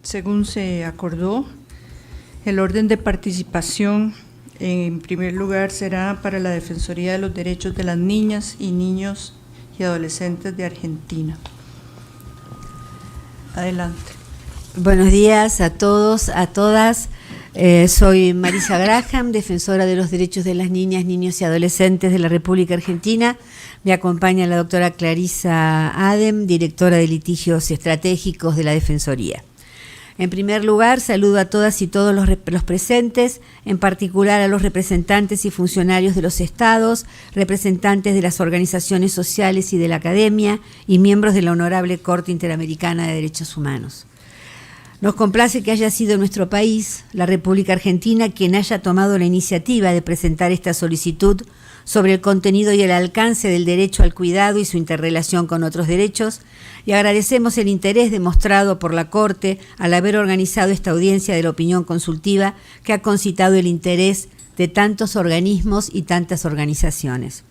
según se acordó, el orden de participación, en primer lugar, será para la Defensoría de los Derechos de las Niñas y Niños y Adolescentes de Argentina. Adelante. Buenos días a todos, a todas. Soy Marisa Graham, defensora de los derechos de las niñas, niños y adolescentes de la República Argentina. Me acompaña la doctora Clarisa Adem, directora de litigios estratégicos de la Defensoría. En primer lugar, saludo a todas y todos los presentes, en particular a los representantes y funcionarios de los estados, representantes de las organizaciones sociales y de la academia y miembros de la Honorable Corte Interamericana de Derechos Humanos. Nos complace que haya sido nuestro país, la República Argentina, quien haya tomado la iniciativa de presentar esta solicitud sobre el contenido y el alcance del derecho al cuidado y su interrelación con otros derechos, y agradecemos el interés demostrado por la Corte al haber organizado esta audiencia de la opinión consultiva que ha concitado el interés de tantos organismos y tantas organizaciones.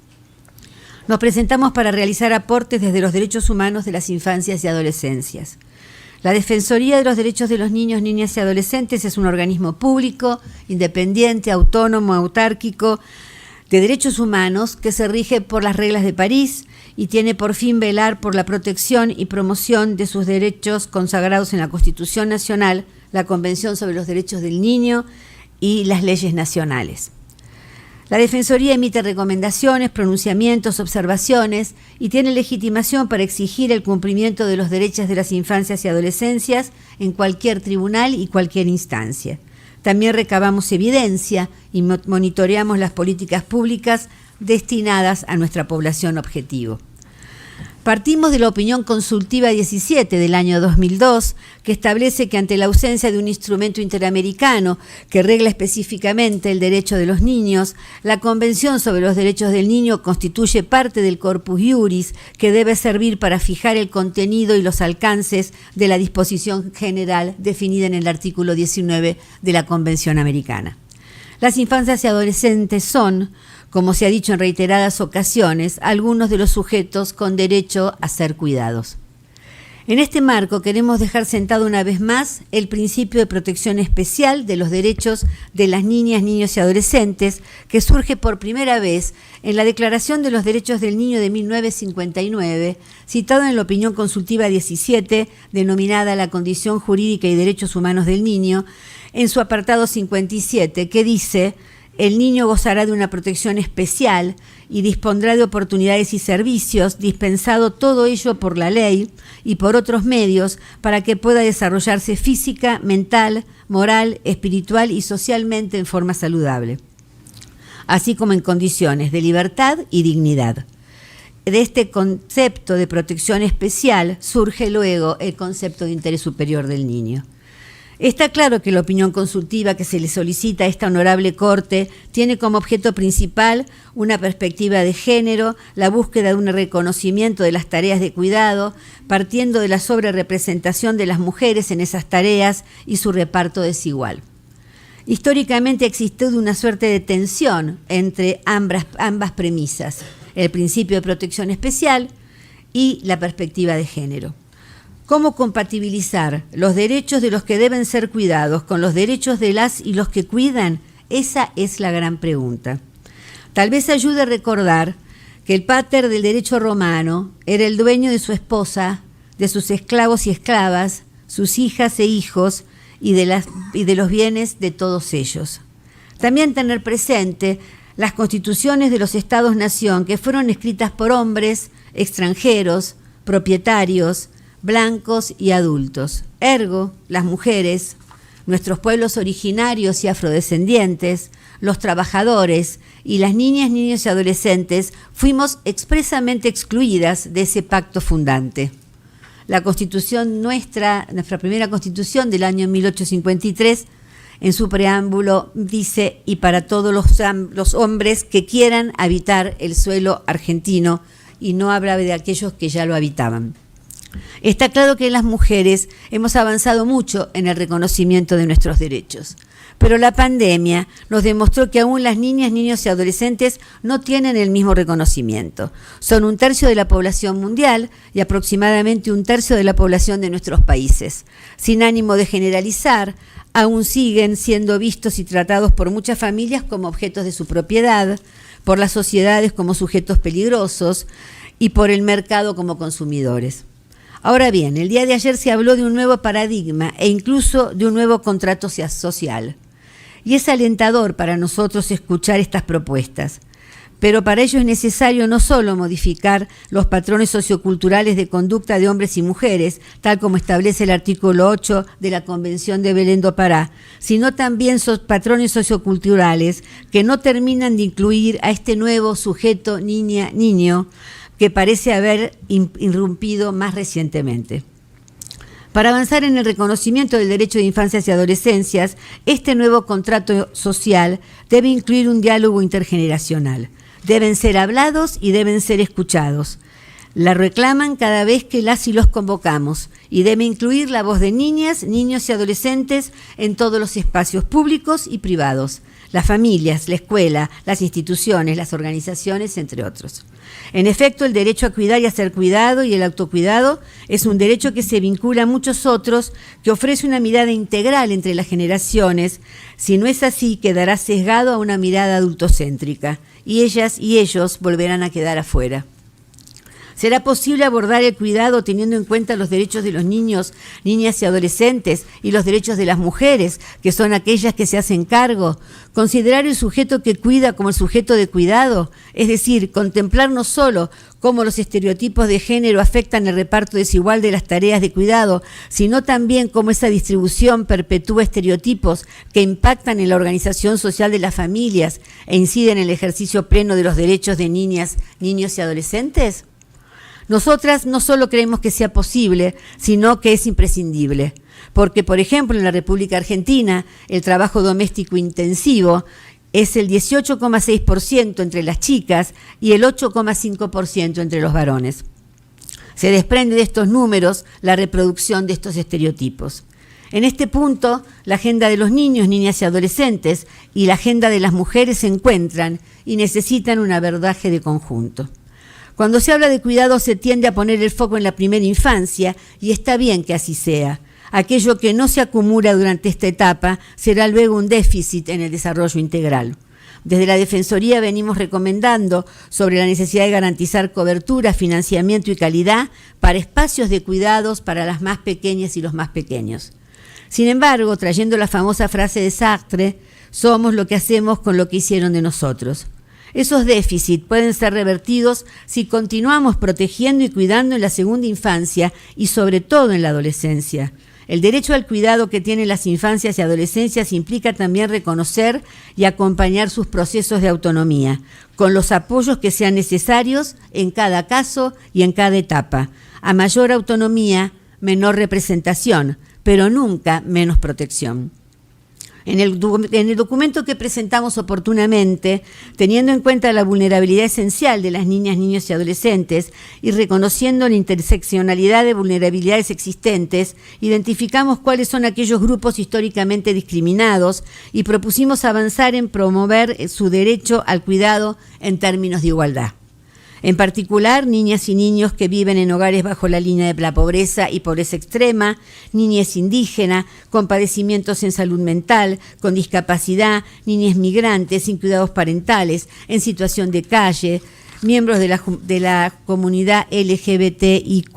Nos presentamos para realizar aportes desde los derechos humanos de las infancias y adolescencias. La Defensoría de los Derechos de los Niños, Niñas y Adolescentes es un organismo público, independiente, autónomo, autárquico, de derechos humanos que se rige por las reglas de París y tiene por fin velar por la protección y promoción de sus derechos consagrados en la Constitución Nacional, la Convención sobre los Derechos del Niño y las leyes nacionales. La Defensoría emite recomendaciones, pronunciamientos, observaciones y tiene legitimación para exigir el cumplimiento de los derechos de las infancias y adolescencias en cualquier tribunal y cualquier instancia. También recabamos evidencia y monitoreamos las políticas públicas destinadas a nuestra población objetivo. Partimos de la opinión consultiva 17 del año 2002, que establece que ante la ausencia de un instrumento interamericano que regla específicamente el derecho de los niños, la Convención sobre los Derechos del Niño constituye parte del corpus iuris que debe servir para fijar el contenido y los alcances de la disposición general definida en el artículo 19 de la Convención Americana. Las infancias y adolescentes son, como se ha dicho en reiteradas ocasiones, algunos de los sujetos con derecho a ser cuidados. En este marco queremos dejar sentado una vez más el principio de protección especial de los derechos de las niñas, niños y adolescentes, que surge por primera vez en la Declaración de los Derechos del Niño de 1959, citado en la opinión consultiva 17, denominada La Condición Jurídica y Derechos Humanos del Niño, en su apartado 57, que dice: el niño gozará de una protección especial y dispondrá de oportunidades y servicios, dispensado todo ello por la ley y por otros medios para que pueda desarrollarse física, mental, moral, espiritual y socialmente en forma saludable, así como en condiciones de libertad y dignidad. De este concepto de protección especial surge luego el concepto de interés superior del niño. Está claro que la opinión consultiva que se le solicita a esta honorable Corte tiene como objeto principal una perspectiva de género, la búsqueda de un reconocimiento de las tareas de cuidado, partiendo de la sobrerepresentación de las mujeres en esas tareas y su reparto desigual. Históricamente ha existido una suerte de tensión entre ambas premisas, el principio de protección especial y la perspectiva de género. ¿Cómo compatibilizar los derechos de los que deben ser cuidados con los derechos de las y los que cuidan? Esa es la gran pregunta. Tal vez ayude a recordar que el pater del derecho romano era el dueño de su esposa, de sus esclavos y esclavas, sus hijas e hijos y de los bienes de todos ellos. También tener presente las constituciones de los estados-nación que fueron escritas por hombres, extranjeros, propietarios, blancos y adultos. Ergo, las mujeres, nuestros pueblos originarios y afrodescendientes, los trabajadores y las niñas, niños y adolescentes fuimos expresamente excluidas de ese pacto fundante. La Constitución nuestra primera Constitución del año 1853, en su preámbulo dice: y para todos los hombres que quieran habitar el suelo argentino, y no habla de aquellos que ya lo habitaban. Está claro que las mujeres hemos avanzado mucho en el reconocimiento de nuestros derechos, pero la pandemia nos demostró que aún las niñas, niños y adolescentes no tienen el mismo reconocimiento. Son 1/3 de la población mundial y aproximadamente 1/3 de la población de nuestros países. Sin ánimo de generalizar, aún siguen siendo vistos y tratados por muchas familias como objetos de su propiedad, por las sociedades como sujetos peligrosos y por el mercado como consumidores. Ahora bien, el día de ayer se habló de un nuevo paradigma e incluso de un nuevo contrato social. Y es alentador para nosotros escuchar estas propuestas. Pero para ello es necesario no solo modificar los patrones socioculturales de conducta de hombres y mujeres, tal como establece el artículo 8 de la Convención de Belén do Pará, sino también patrones socioculturales que no terminan de incluir a este nuevo sujeto niña-niño que parece haber irrumpido más recientemente. Para avanzar en el reconocimiento del derecho de infancias y adolescencias, este nuevo contrato social debe incluir un diálogo intergeneracional. Deben ser hablados y deben ser escuchados. La reclaman cada vez que las y los convocamos y debe incluir la voz de niñas, niños y adolescentes en todos los espacios públicos y privados, las familias, la escuela, las instituciones, las organizaciones, entre otros. En efecto, el derecho a cuidar y a ser cuidado y el autocuidado es un derecho que se vincula a muchos otros, que ofrece una mirada integral entre las generaciones. Si no es así, quedará sesgado a una mirada adultocéntrica y ellas y ellos volverán a quedar afuera. ¿Será posible abordar el cuidado teniendo en cuenta los derechos de los niños, niñas y adolescentes y los derechos de las mujeres, que son aquellas que se hacen cargo? Considerar el sujeto que cuida como el sujeto de cuidado, es decir, contemplar no solo cómo los estereotipos de género afectan el reparto desigual de las tareas de cuidado, sino también cómo esa distribución perpetúa estereotipos que impactan en la organización social de las familias e inciden en el ejercicio pleno de los derechos de niñas, niños y adolescentes. Nosotras no solo creemos que sea posible, sino que es imprescindible. Porque, por ejemplo, en la República Argentina, el trabajo doméstico intensivo es el 18,6% entre las chicas y el 8,5% entre los varones. Se desprende de estos números la reproducción de estos estereotipos. En este punto, la agenda de los niños, niñas y adolescentes y la agenda de las mujeres se encuentran y necesitan un abordaje de conjunto. Cuando se habla de cuidado se tiende a poner el foco en la primera infancia y está bien que así sea. Aquello que no se acumula durante esta etapa será luego un déficit en el desarrollo integral. Desde la Defensoría venimos recomendando sobre la necesidad de garantizar cobertura, financiamiento y calidad para espacios de cuidados para las más pequeñas y los más pequeños. Sin embargo, trayendo la famosa frase de Sartre, somos lo que hacemos con lo que hicieron de nosotros. Esos déficits pueden ser revertidos si continuamos protegiendo y cuidando en la segunda infancia y sobre todo en la adolescencia. El derecho al cuidado que tienen las infancias y adolescencias implica también reconocer y acompañar sus procesos de autonomía, con los apoyos que sean necesarios en cada caso y en cada etapa. A mayor autonomía, menor representación, pero nunca menos protección. En el documento que presentamos oportunamente, teniendo en cuenta la vulnerabilidad esencial de las niñas, niños y adolescentes y reconociendo la interseccionalidad de vulnerabilidades existentes, identificamos cuáles son aquellos grupos históricamente discriminados y propusimos avanzar en promover su derecho al cuidado en términos de igualdad. En particular, niñas y niños que viven en hogares bajo la línea de la pobreza y pobreza extrema, niñez indígena, con padecimientos en salud mental, con discapacidad, niñas migrantes sin cuidados parentales, en situación de calle, miembros de la comunidad LGBTIQ+,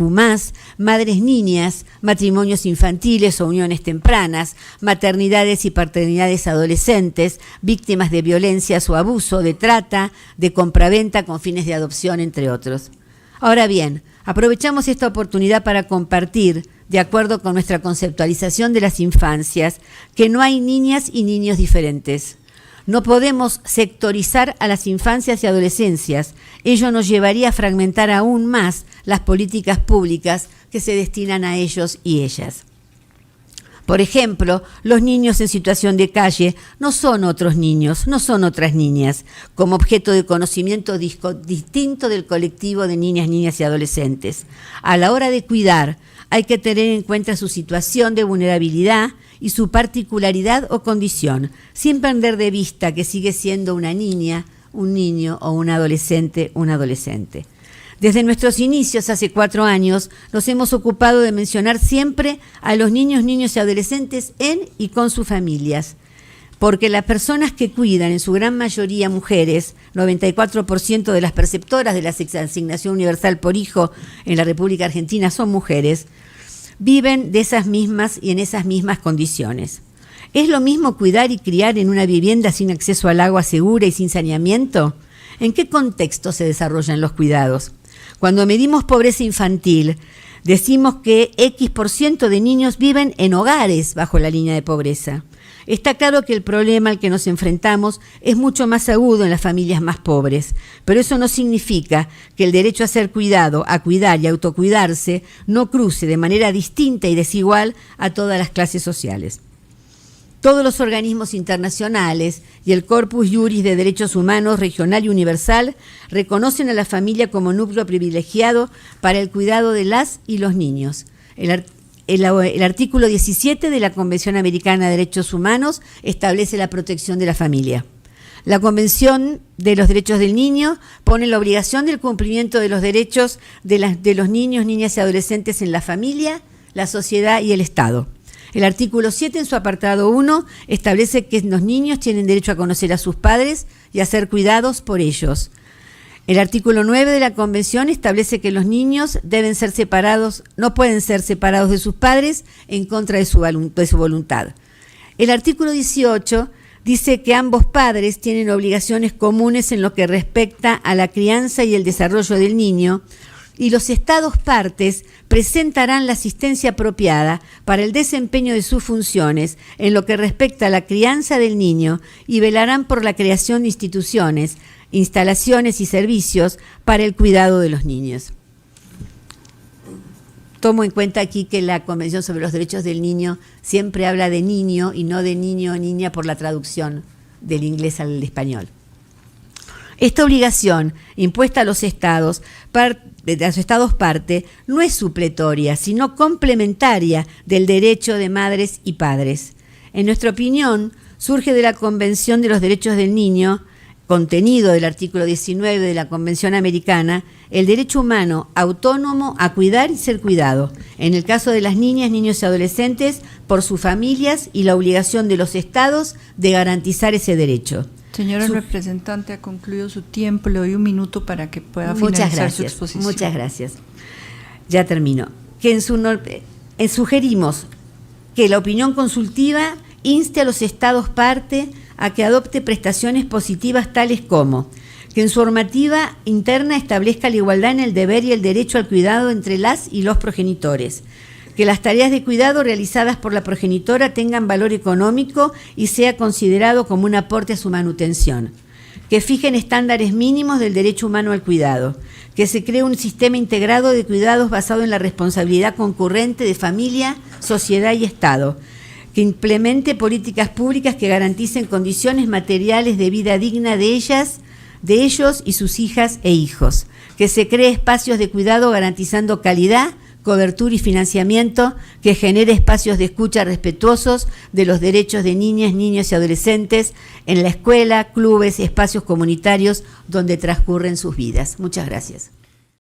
madres niñas, matrimonios infantiles o uniones tempranas, maternidades y paternidades adolescentes, víctimas de violencias o abuso, de trata, de compraventa con fines de adopción, entre otros. Ahora bien, aprovechamos esta oportunidad para compartir, de acuerdo con nuestra conceptualización de las infancias, que no hay niñas y niños diferentes. No podemos sectorizar a las infancias y adolescencias. Ello nos llevaría a fragmentar aún más las políticas públicas que se destinan a ellos y ellas. Por ejemplo, los niños en situación de calle no son otros niños, no son otras niñas, como objeto de conocimiento distinto del colectivo de niñas, niñas y adolescentes. A la hora de cuidar, hay que tener en cuenta su situación de vulnerabilidad y su particularidad o condición, sin perder de vista que sigue siendo una niña, un niño o un adolescente. Desde nuestros inicios, hace 4 años, nos hemos ocupado de mencionar siempre a los niños, niños y adolescentes en y con sus familias, porque las personas que cuidan, en su gran mayoría mujeres, 94% de las perceptoras de la asignación universal por hijo en la República Argentina son mujeres, viven de esas mismas y en esas mismas condiciones. ¿Es lo mismo cuidar y criar en una vivienda sin acceso al agua segura y sin saneamiento? ¿En qué contexto se desarrollan los cuidados? Cuando medimos pobreza infantil, decimos que X% de niños viven en hogares bajo la línea de pobreza. Está claro que el problema al que nos enfrentamos es mucho más agudo en las familias más pobres, pero eso no significa que el derecho a ser cuidado, a cuidar y a autocuidarse no cruce de manera distinta y desigual a todas las clases sociales. Todos los organismos internacionales y el Corpus Juris de Derechos Humanos regional y universal reconocen a la familia como núcleo privilegiado para el cuidado de las y los niños. El artículo 17 de la Convención Americana de Derechos Humanos establece la protección de la familia. La Convención de los Derechos del Niño pone la obligación del cumplimiento de los derechos de los niños, niñas y adolescentes en la familia, la sociedad y el Estado. El artículo 7, en su apartado 1, establece que los niños tienen derecho a conocer a sus padres y a ser cuidados por ellos. El artículo 9 de la Convención establece que los niños deben ser separados, no pueden ser separados de sus padres en contra de su voluntad. El artículo 18 dice que ambos padres tienen obligaciones comunes en lo que respecta a la crianza y el desarrollo del niño, y los estados partes presentarán la asistencia apropiada para el desempeño de sus funciones en lo que respecta a la crianza del niño y velarán por la creación de instituciones, instalaciones y servicios para el cuidado de los niños. Tomo en cuenta aquí que la Convención sobre los Derechos del Niño siempre habla de niño y no de niño o niña por la traducción del inglés al español. Esta obligación impuesta a los estados parte no es supletoria, sino complementaria del derecho de madres y padres. En nuestra opinión, surge de la Convención de los Derechos del Niño, contenido del artículo 19 de la Convención Americana, el derecho humano autónomo a cuidar y ser cuidado, en el caso de las niñas, niños y adolescentes, por sus familias y la obligación de los estados de garantizar ese derecho. Señora representante, ha concluido su tiempo. Le doy un minuto para que pueda finalizar su exposición. Muchas gracias. Ya termino. Sugerimos que la opinión consultiva inste a los estados parte a que adopte prestaciones positivas tales como que en su normativa interna establezca la igualdad en el deber y el derecho al cuidado entre las y los progenitores, que las tareas de cuidado realizadas por la progenitora tengan valor económico y sea considerado como un aporte a su manutención, que fijen estándares mínimos del derecho humano al cuidado, que se cree un sistema integrado de cuidados basado en la responsabilidad concurrente de familia, sociedad y Estado, que implemente políticas públicas que garanticen condiciones materiales de vida digna de ellas, de ellos y sus hijas e hijos, que se cree espacios de cuidado garantizando calidad, cobertura y financiamiento, que genere espacios de escucha respetuosos de los derechos de niñas, niños y adolescentes en la escuela, clubes, espacios comunitarios donde transcurren sus vidas. Muchas gracias.